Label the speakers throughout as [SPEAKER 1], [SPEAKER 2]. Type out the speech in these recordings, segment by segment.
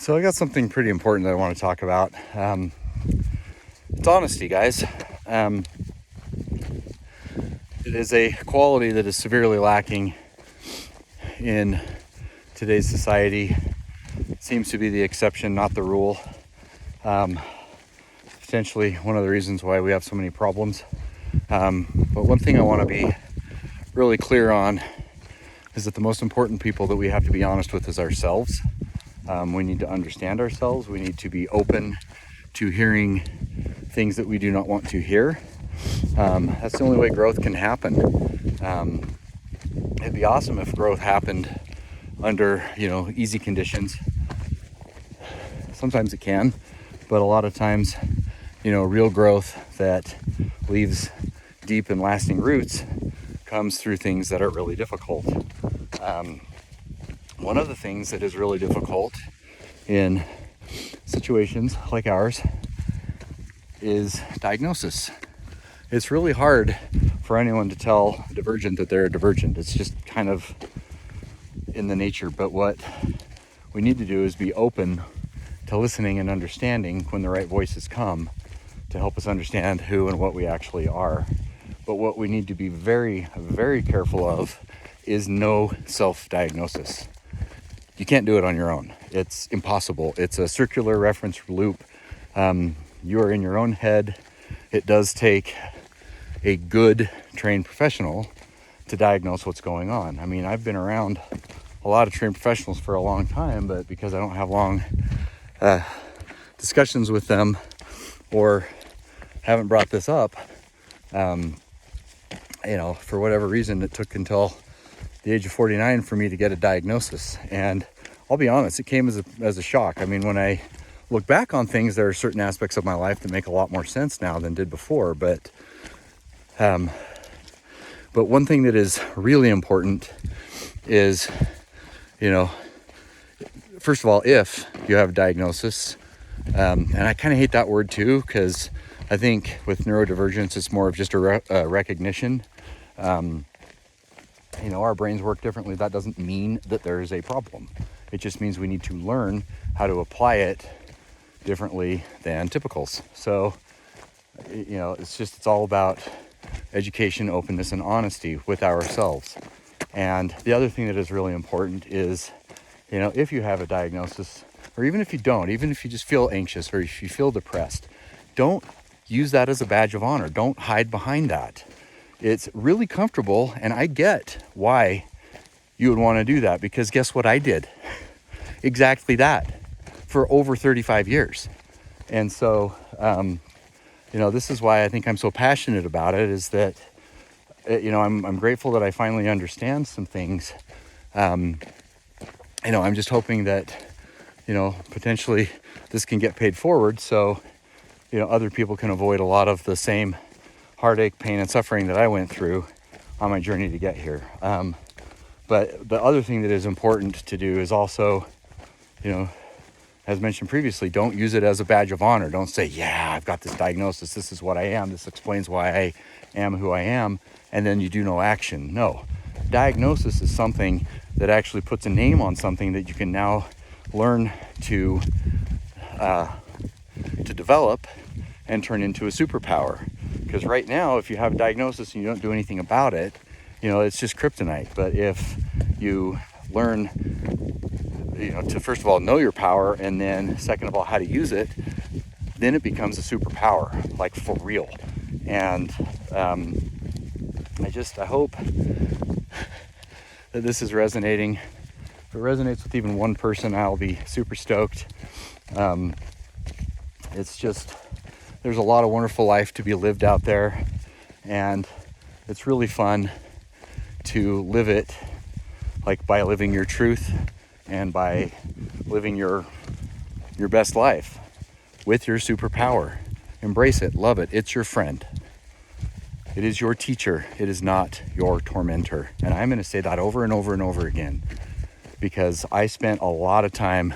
[SPEAKER 1] So I got something pretty important that I want to talk about. It's honesty, guys. It is a quality that is severely lacking in today's society. It seems to be the exception, not the rule. Potentially one of the reasons why we have so many problems. But one thing I want to be really clear on is that the most important people that we have to be honest with is ourselves. We need to understand ourselves. We need to be open to hearing things that we do not want to hear. That's the only way growth can happen. It'd be awesome if growth happened under, easy conditions. Sometimes it can, but a lot of times, real growth that leaves deep and lasting roots comes through things that are really difficult. One of the things that is really difficult in situations like ours is diagnosis. It's really hard for anyone to tell a divergent that they're a divergent. It's just kind of in the nature. But what we need to do is be open to listening and understanding when the right voices come to help us understand who and what we actually are. But what we need to be very, very careful of is no self-diagnosis. You can't do it on your own. It's impossible. It's a circular reference loop. You are in your own head. It does take a good trained professional to diagnose what's going on. I mean, I've been around a lot of trained professionals for a long time, but because I don't have long discussions with them or haven't brought this up, for whatever reason, it took until the age of 49 for me to get a diagnosis. And I'll be honest, it came as a shock. I mean, when I look back on things, there are certain aspects of my life that make a lot more sense now than did before. But one thing that is really important is, first of all, if you have a diagnosis, and I kind of hate that word too, because I think with neurodivergence, it's more of just a recognition. Our brains work differently. That doesn't mean that there is a problem. It just means we need to learn how to apply it differently than typicals. So, it's all about education, openness, and honesty with ourselves. And the other thing that is really important is, if you have a diagnosis, or even if you don't, even if you just feel anxious or if you feel depressed, don't use that as a badge of honor. Don't hide behind that. It's really comfortable, and I get why you would want to do that, because guess what I did? Exactly that for over 35 years. And so, this is why I think I'm so passionate about it, is that, I'm grateful that I finally understand some things. I'm just hoping that, potentially this can get paid forward so, other people can avoid a lot of the same heartache, pain, and suffering that I went through on my journey to get here. But the other thing that is important to do is also, as mentioned previously, don't use it as a badge of honor. Don't say, yeah, I've got this diagnosis. This is what I am. This explains why I am who I am. And then you do no action. No, diagnosis is something that actually puts a name on something that you can now learn to develop and turn into a superpower. Because right now, if you have a diagnosis and you don't do anything about it, it's just kryptonite. But if you learn, to first of all know your power, and then second of all how to use it, then it becomes a superpower, like for real. And I hope that this is resonating. If it resonates with even one person, I'll be super stoked. It's just, there's a lot of wonderful life to be lived out there, and it's really fun to live it, like by living your truth and by living your best life with your superpower. Embrace it, love it. It's your friend. It is your teacher. It is not your tormentor. And I'm going to say that over and over and over again, because I spent a lot of time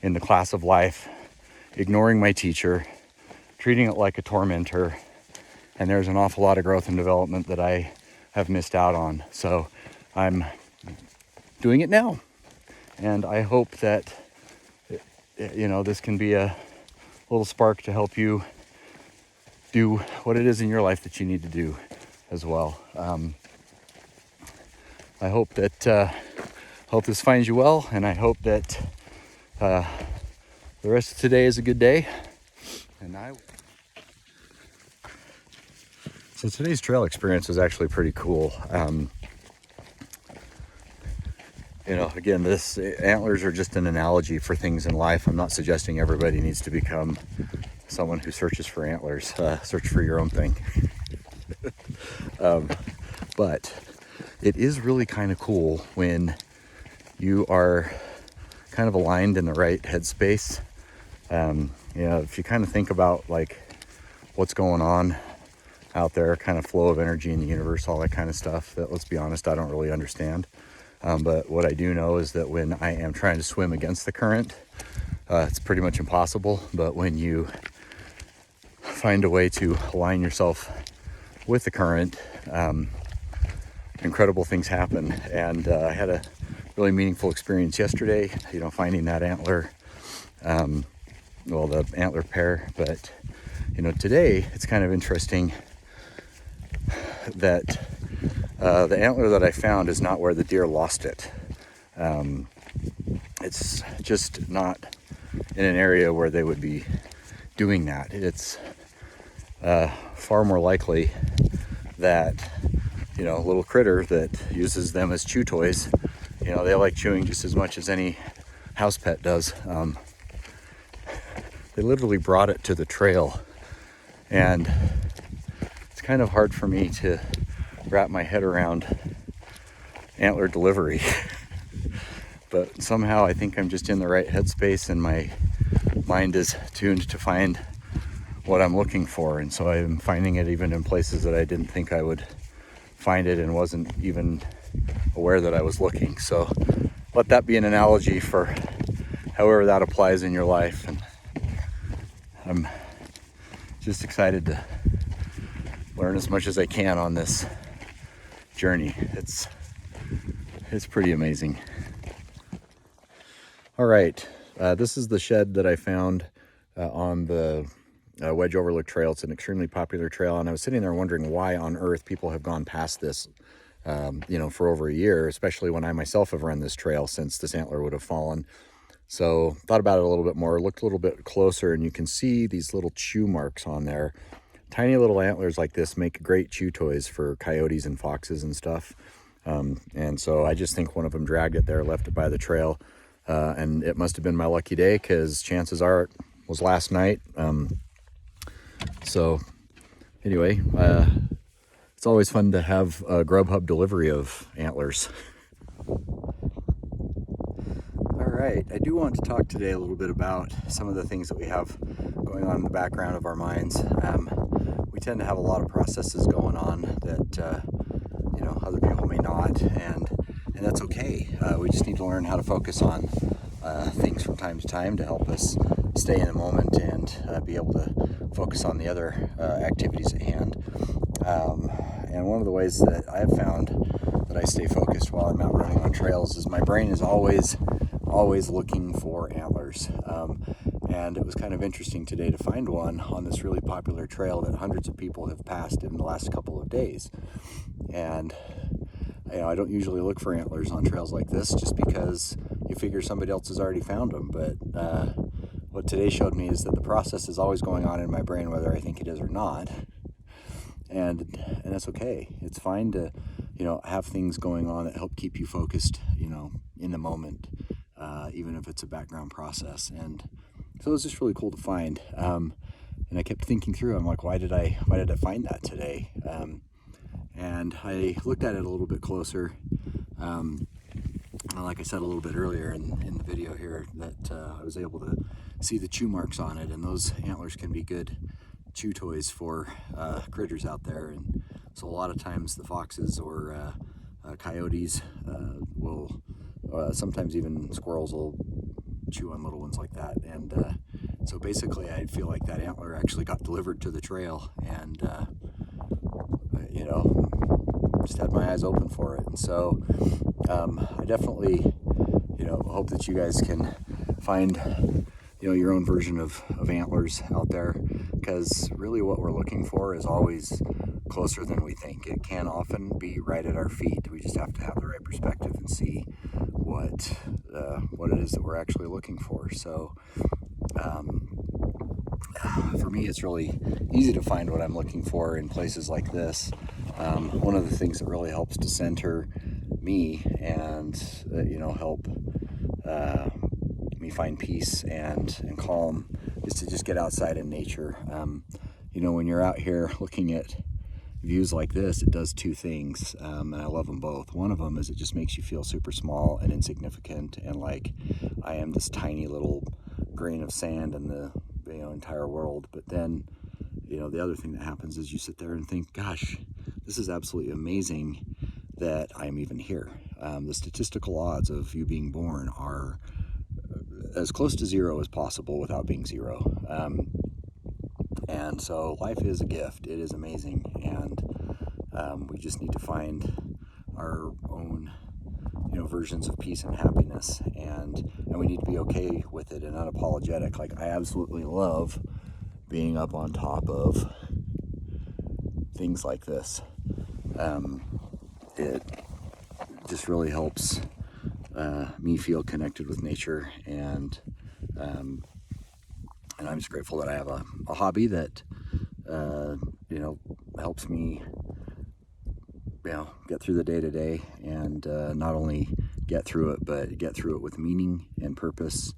[SPEAKER 1] in the class of life ignoring my teacher, treating it like a tormentor, and there's an awful lot of growth and development that I have missed out on. So I'm doing it now, and I hope that this can be a little spark to help you do what it is in your life that you need to do as well. I hope this finds you well, and I hope that the rest of today is a good day. So today's trail experience was actually pretty cool. Again, this antlers are just an analogy for things in life. I'm not suggesting everybody needs to become someone who searches for antlers. Search for your own thing. But it is really kind of cool when you are kind of aligned in the right headspace. If you kind of think about like what's going on out there, kind of flow of energy in the universe, all that kind of stuff that, let's be honest, I don't really understand. But what I do know is that when I am trying to swim against the current, it's pretty much impossible. But when you find a way to align yourself with the current, incredible things happen. And I had a really meaningful experience yesterday, finding that antler, the antler pair. But, today it's kind of interesting that the antler that I found is not where the deer lost it. It's just not in an area where they would be doing that. It's far more likely that, a little critter that uses them as chew toys, they like chewing just as much as any house pet does. They literally brought it to the trail, and it's kind of hard for me to wrap my head around antler delivery. But somehow I think I'm just in the right headspace, and my mind is tuned to find what I'm looking for. And so I'm finding it even in places that I didn't think I would find it, and wasn't even aware that I was looking. So let that be an analogy for however that applies in your life. And I'm just excited to learn as much as I can on this journey. It's pretty amazing. All right, this is the shed that I found on the Wedge Overlook Trail. It's an extremely popular trail, and I was sitting there wondering why on earth people have gone past this, for over a year, especially when I myself have run this trail since this antler would have fallen. So thought about it a little bit more, looked a little bit closer, and you can see these little chew marks on there. Tiny little antlers like this make great chew toys for coyotes and foxes and stuff. And so I just think one of them dragged it there, left it by the trail. And it must have been my lucky day, because chances are it was last night. So anyway, it's always fun to have a Grubhub delivery of antlers. All right, I do want to talk today a little bit about some of the things that we have going on in the background of our minds. We tend to have a lot of processes going on that other people may not, and that's okay. We just need to learn how to focus on things from time to time to help us stay in the moment and be able to focus on the other activities at hand. And one of the ways that I've found that I stay focused while I'm out running on trails is my brain is always looking for antlers. And it was kind of interesting today to find one on this really popular trail that hundreds of people have passed in the last couple of days. And I don't usually look for antlers on trails like this, just because you figure somebody else has already found them. But what today showed me is that the process is always going on in my brain, whether I think it is or not. And that's okay. It's fine to, have things going on that help keep you focused, in the moment, even if it's a background process. And so it was just really cool to find. And I kept thinking through, I'm like, why did I find that today? And I looked at it a little bit closer. Like I said a little bit earlier in the video here, that I was able to see the chew marks on it, and those antlers can be good chew toys for critters out there. And so a lot of times the foxes or coyotes will, sometimes even squirrels will chew on little ones like that. And so basically I feel like that antler actually got delivered to the trail, and just had my eyes open for it. And so I definitely hope that you guys can find your own version of antlers out there, because really what we're looking for is always closer than we think. It can often be right at our feet. We just have to have the right perspective and see what it is that we're actually looking for. So for me, it's really easy to find what I'm looking for in places like this. One of the things that really helps to center me and help me find peace and calm is to just get outside in nature. When you're out here looking at views like this, it does two things, and I love them both. One of them is it just makes you feel super small and insignificant, and like I am this tiny little grain of sand in the entire world. But then the other thing that happens is you sit there and think, gosh, this is absolutely amazing that I'm even here. The statistical odds of you being born are as close to zero as possible without being zero. And so life is a gift. It is amazing. And we just need to find our own versions of peace and happiness, and we need to be okay with it and unapologetic. Like, I absolutely love being up on top of things like this. It just really helps me feel connected with nature, and I'm just grateful that I have a hobby that helps me get through the day to day, and not only get through it, but get through it with meaning and purpose,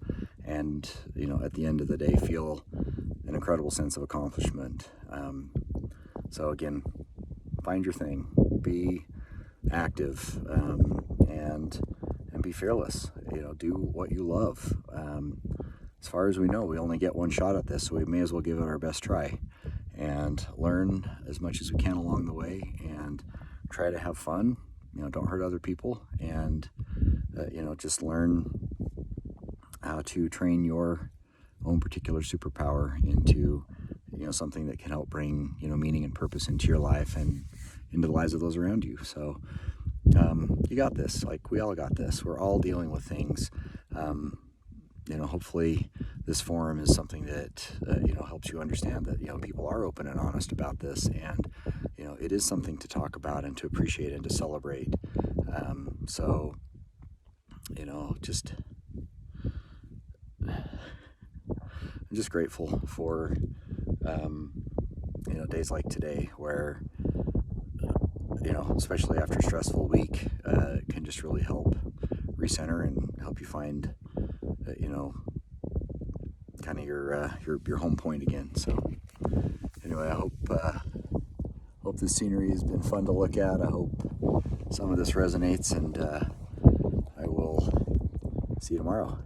[SPEAKER 1] and at the end of the day feel an incredible sense of accomplishment. So again, find your thing, be active, and be fearless. Do what you love. As far as we know, we only get one shot at this, so we may as well give it our best try and learn as much as we can along the way, and try to have fun. Don't hurt other people, and just learn how to train your own particular superpower into something that can help bring meaning and purpose into your life and into the lives of those around you. So you got this. Like, we all got this. We're all dealing with things. Hopefully this forum is something that helps you understand that people are open and honest about this, and it is something to talk about and to appreciate and to celebrate. So I'm just grateful for days like today, where especially after a stressful week, it can just really help recenter and help you find kind of your home point again. So anyway, I hope this scenery has been fun to look at. I hope some of this resonates, and I will see you tomorrow.